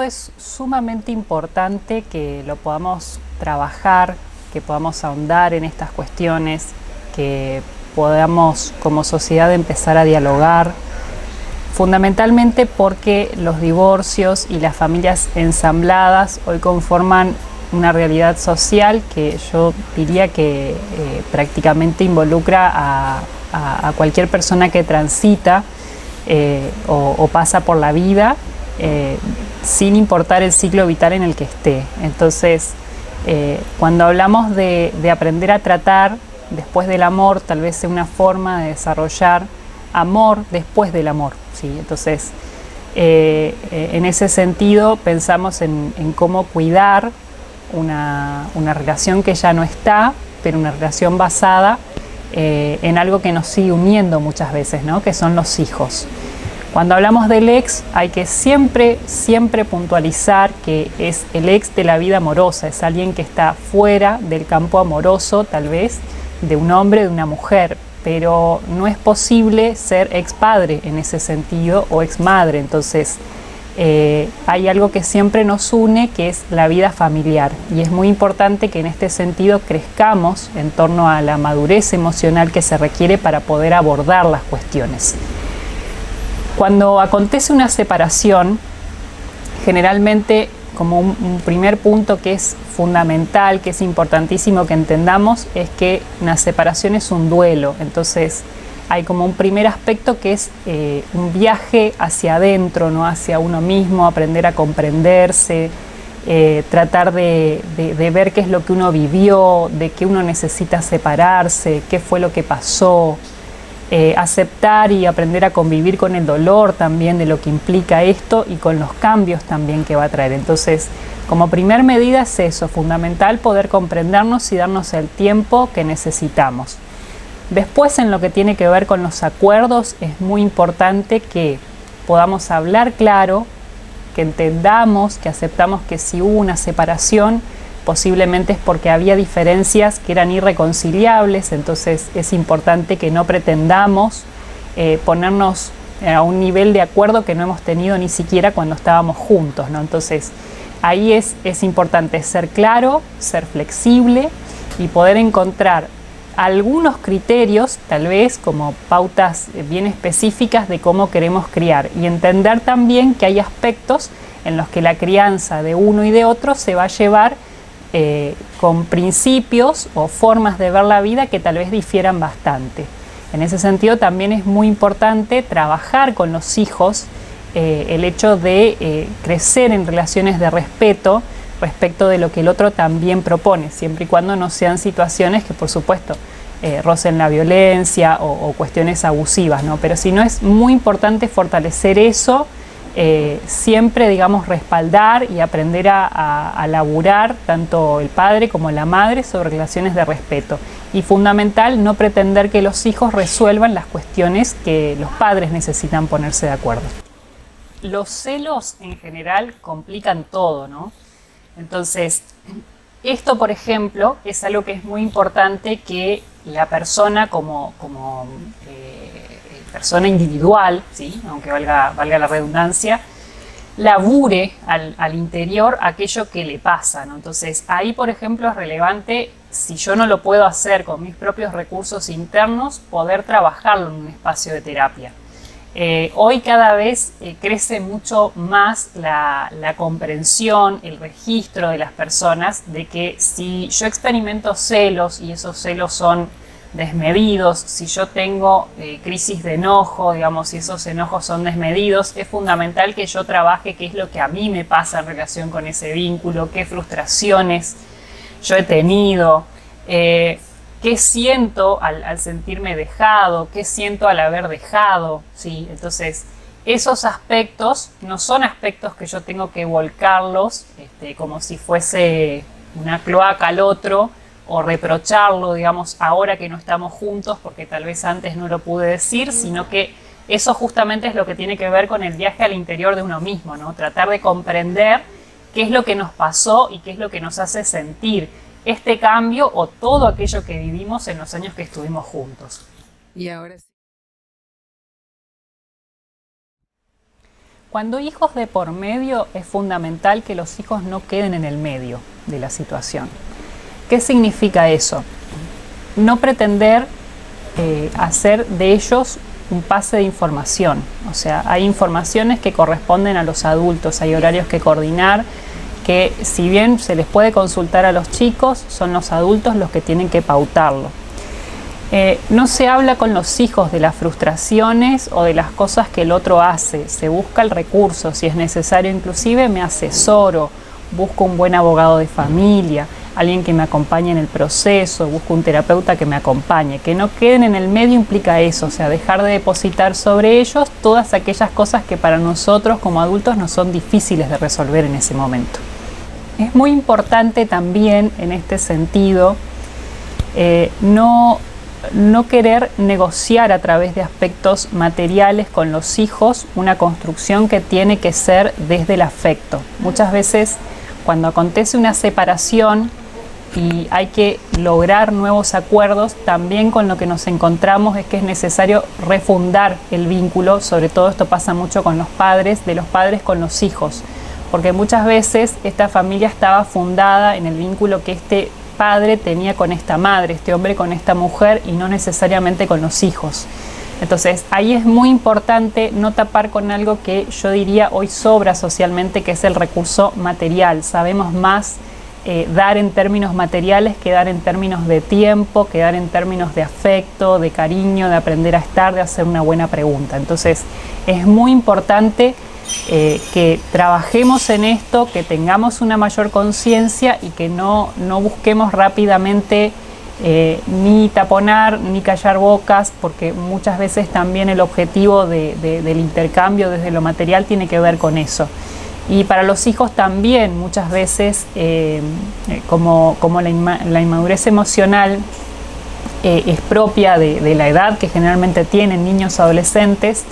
es sumamente importante que lo podamos trabajar, que podamos ahondar en estas cuestiones, que podamos como sociedad empezar a dialogar, fundamentalmente porque los divorcios y las familias ensambladas hoy conforman una realidad social que yo diría que prácticamente involucra a cualquier persona que transita o pasa por la vida sin importar el ciclo vital en el que esté. Entonces, cuando hablamos de aprender a tratar después del amor, tal vez sea una forma de desarrollar amor después del amor, ¿sí? Entonces, en ese sentido pensamos en cómo cuidar una relación que ya no está, pero una relación basada en algo que nos sigue uniendo muchas veces, ¿no? Que son los hijos. Cuando hablamos del ex, hay que siempre puntualizar que es el ex de la vida amorosa, es alguien que está fuera del campo amoroso, tal vez, de un hombre, de una mujer, pero no es posible ser ex padre en ese sentido o ex madre. Entonces, hay algo que siempre nos une, que es la vida familiar, y es muy importante que en este sentido crezcamos en torno a la madurez emocional que se requiere para poder abordar las cuestiones. Cuando acontece una separación, generalmente como un primer punto que es fundamental, que es importantísimo que entendamos, es que una separación es un duelo. Entonces hay como un primer aspecto que es un viaje hacia adentro, ¿no? Hacia uno mismo, aprender a comprenderse, tratar de ver qué es lo que uno vivió, de qué uno necesita separarse, qué fue lo que pasó. Aceptar y aprender a convivir con el dolor también de lo que implica esto y con los cambios también que va a traer. Entonces, como primer medida es eso, fundamental poder comprendernos y darnos el tiempo que necesitamos. Después, en lo que tiene que ver con los acuerdos, es muy importante que podamos hablar claro, que entendamos, que aceptamos que si hubo una separación, posiblemente es porque había diferencias que eran irreconciliables. Entonces es importante que no pretendamos ponernos a un nivel de acuerdo que no hemos tenido ni siquiera cuando estábamos juntos, ¿no? Entonces ahí es importante ser claro, ser flexible y poder encontrar algunos criterios, tal vez como pautas bien específicas de cómo queremos criar, y entender también que hay aspectos en los que la crianza de uno y de otro se va a llevar con principios o formas de ver la vida que tal vez difieran bastante. En ese sentido también es muy importante trabajar con los hijos el hecho de crecer en relaciones de respeto respecto de lo que el otro también propone, siempre y cuando no sean situaciones que por supuesto rocen la violencia o cuestiones abusivas, ¿no? Pero si no, es muy importante fortalecer eso. Siempre, digamos, respaldar y aprender a laburar tanto el padre como la madre sobre relaciones de respeto. Y fundamental, no pretender que los hijos resuelvan las cuestiones que los padres necesitan ponerse de acuerdo. Los celos en general complican todo, ¿no? Entonces, esto, por ejemplo, es algo que es muy importante que la persona como persona individual, ¿sí? Aunque valga la redundancia, labure al interior aquello que le pasa, ¿no? Entonces ahí, por ejemplo, es relevante, si yo no lo puedo hacer con mis propios recursos internos, poder trabajarlo en un espacio de terapia. Hoy cada vez crece mucho más la comprensión, el registro de las personas de que si yo experimento celos y esos celos son desmedidos, si yo tengo crisis de enojo, digamos, si esos enojos son desmedidos, es fundamental que yo trabaje qué es lo que a mí me pasa en relación con ese vínculo, qué frustraciones yo he tenido, qué siento al sentirme dejado, qué siento al haber dejado, ¿sí? Entonces, esos aspectos no son aspectos que yo tengo que volcarlos como si fuese una cloaca al otro, o reprocharlo, digamos, ahora que no estamos juntos porque tal vez antes no lo pude decir, sino que eso justamente es lo que tiene que ver con el viaje al interior de uno mismo, ¿no? Tratar de comprender qué es lo que nos pasó y qué es lo que nos hace sentir este cambio o todo aquello que vivimos en los años que estuvimos juntos. Y ahora sí. Cuando hay hijos de por medio, es fundamental que los hijos no queden en el medio de la situación. ¿Qué significa eso? No pretender hacer de ellos un pase de información. O sea, hay informaciones que corresponden a los adultos, hay horarios que coordinar, que si bien se les puede consultar a los chicos, son los adultos los que tienen que pautarlo. No se habla con los hijos de las frustraciones o de las cosas que el otro hace, se busca el recurso, si es necesario inclusive me asesoro, busco un buen abogado de familia, alguien que me acompañe en el proceso, busco un terapeuta que me acompañe. Que no queden en el medio implica eso, o sea, dejar de depositar sobre ellos todas aquellas cosas que para nosotros como adultos nos son difíciles de resolver en ese momento. Es muy importante también en este sentido no querer negociar a través de aspectos materiales con los hijos una construcción que tiene que ser desde el afecto. Muchas veces cuando acontece una separación y hay que lograr nuevos acuerdos, también con lo que nos encontramos es que es necesario refundar el vínculo, sobre todo esto pasa mucho con los padres, de los padres con los hijos, porque muchas veces esta familia estaba fundada en el vínculo que este padre tenía con esta madre, este hombre con esta mujer y no necesariamente con los hijos. Entonces ahí es muy importante no tapar con algo que yo diría hoy sobra socialmente, que es el recurso material. Sabemos más dar en términos materiales que dar en términos de tiempo, que dar en términos de afecto, de cariño, de aprender a estar, de hacer una buena pregunta. Entonces es muy importante que trabajemos en esto, que tengamos una mayor conciencia y que no busquemos rápidamente ni taponar ni callar bocas, porque muchas veces también el objetivo del intercambio desde lo material tiene que ver con eso. Y para los hijos también muchas veces como la inmadurez emocional es propia de la edad que generalmente tienen niños adolescentes,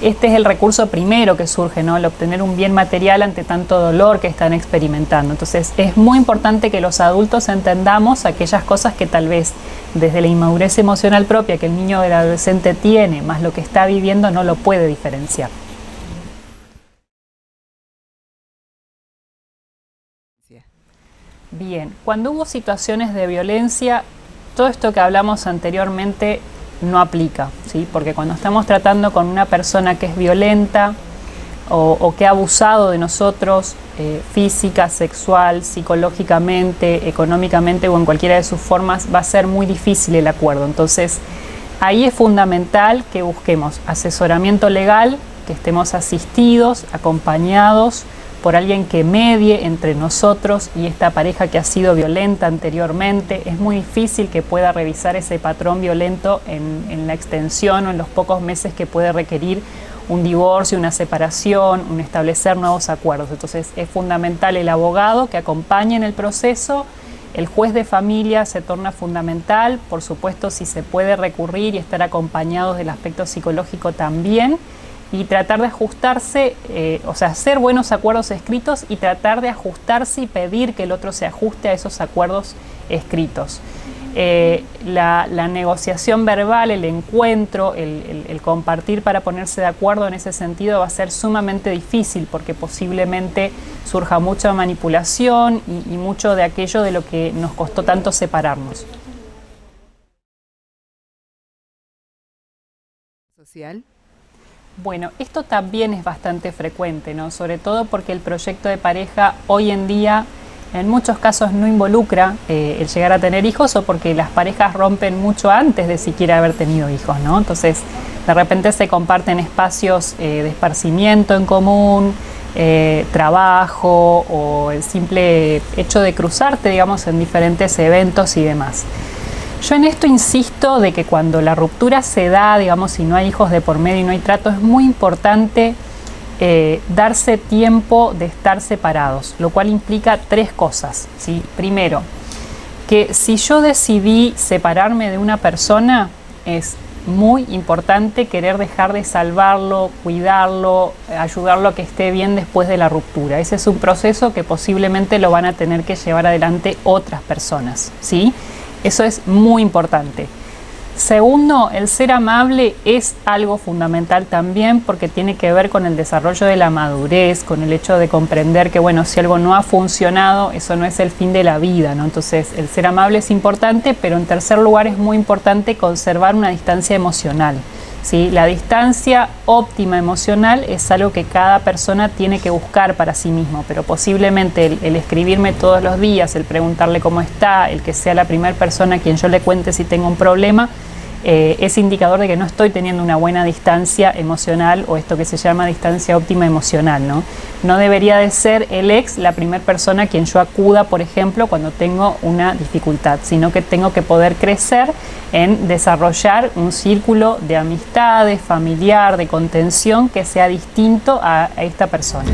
este es el recurso primero que surge, ¿no? El obtener un bien material ante tanto dolor que están experimentando. Entonces es muy importante que los adultos entendamos aquellas cosas que tal vez desde la inmadurez emocional propia que el niño o el adolescente tiene, más lo que está viviendo, no lo puede diferenciar. Bien, cuando hubo situaciones de violencia, todo esto que hablamos anteriormente no aplica, ¿sí? Porque cuando estamos tratando con una persona que es violenta o que ha abusado de nosotros física, sexual, psicológicamente, económicamente o en cualquiera de sus formas, va a ser muy difícil el acuerdo. Entonces, ahí es fundamental que busquemos asesoramiento legal, que estemos asistidos, acompañados por alguien que medie entre nosotros y esta pareja que ha sido violenta anteriormente. Es muy difícil que pueda revisar ese patrón violento en la extensión o en los pocos meses que puede requerir un divorcio, una separación, un establecer nuevos acuerdos. Entonces es fundamental el abogado que acompañe en el proceso. El juez de familia se torna fundamental, por supuesto si se puede recurrir y estar acompañados del aspecto psicológico también, y tratar de ajustarse, o sea, hacer buenos acuerdos escritos y tratar de ajustarse y pedir que el otro se ajuste a esos acuerdos escritos. La negociación verbal, el encuentro, el compartir para ponerse de acuerdo en ese sentido va a ser sumamente difícil porque posiblemente surja mucha manipulación y mucho de aquello de lo que nos costó tanto separarnos. Social. Bueno, esto también es bastante frecuente, ¿no? Sobre todo porque el proyecto de pareja hoy en día en muchos casos no involucra el llegar a tener hijos o porque las parejas rompen mucho antes de siquiera haber tenido hijos, ¿no? Entonces, de repente se comparten espacios de esparcimiento en común, trabajo o el simple hecho de cruzarte, digamos, en diferentes eventos y demás. Yo en esto insisto de que cuando la ruptura se da, digamos, y no hay hijos de por medio y no hay trato, es muy importante darse tiempo de estar separados, lo cual implica tres cosas, ¿sí? Primero, que si yo decidí separarme de una persona, es muy importante querer dejar de salvarlo, cuidarlo, ayudarlo a que esté bien después de la ruptura. Ese es un proceso que posiblemente lo van a tener que llevar adelante otras personas, ¿sí? Eso es muy importante. Segundo, el ser amable es algo fundamental también porque tiene que ver con el desarrollo de la madurez, con el hecho de comprender que, bueno, si algo no ha funcionado, eso no es el fin de la vida, ¿no? Entonces, el ser amable es importante, pero en tercer lugar es muy importante conservar una distancia emocional, ¿sí? La distancia óptima emocional es algo que cada persona tiene que buscar para sí mismo, pero posiblemente el escribirme todos los días, el preguntarle cómo está, el que sea la primera persona a quien yo le cuente si tengo un problema, es indicador de que no estoy teniendo una buena distancia emocional o esto que se llama distancia óptima emocional, ¿no? No debería de ser el ex la primera persona a quien yo acuda, por ejemplo, cuando tengo una dificultad, sino que tengo que poder crecer en desarrollar un círculo de amistades, familiar, de contención que sea distinto a esta persona.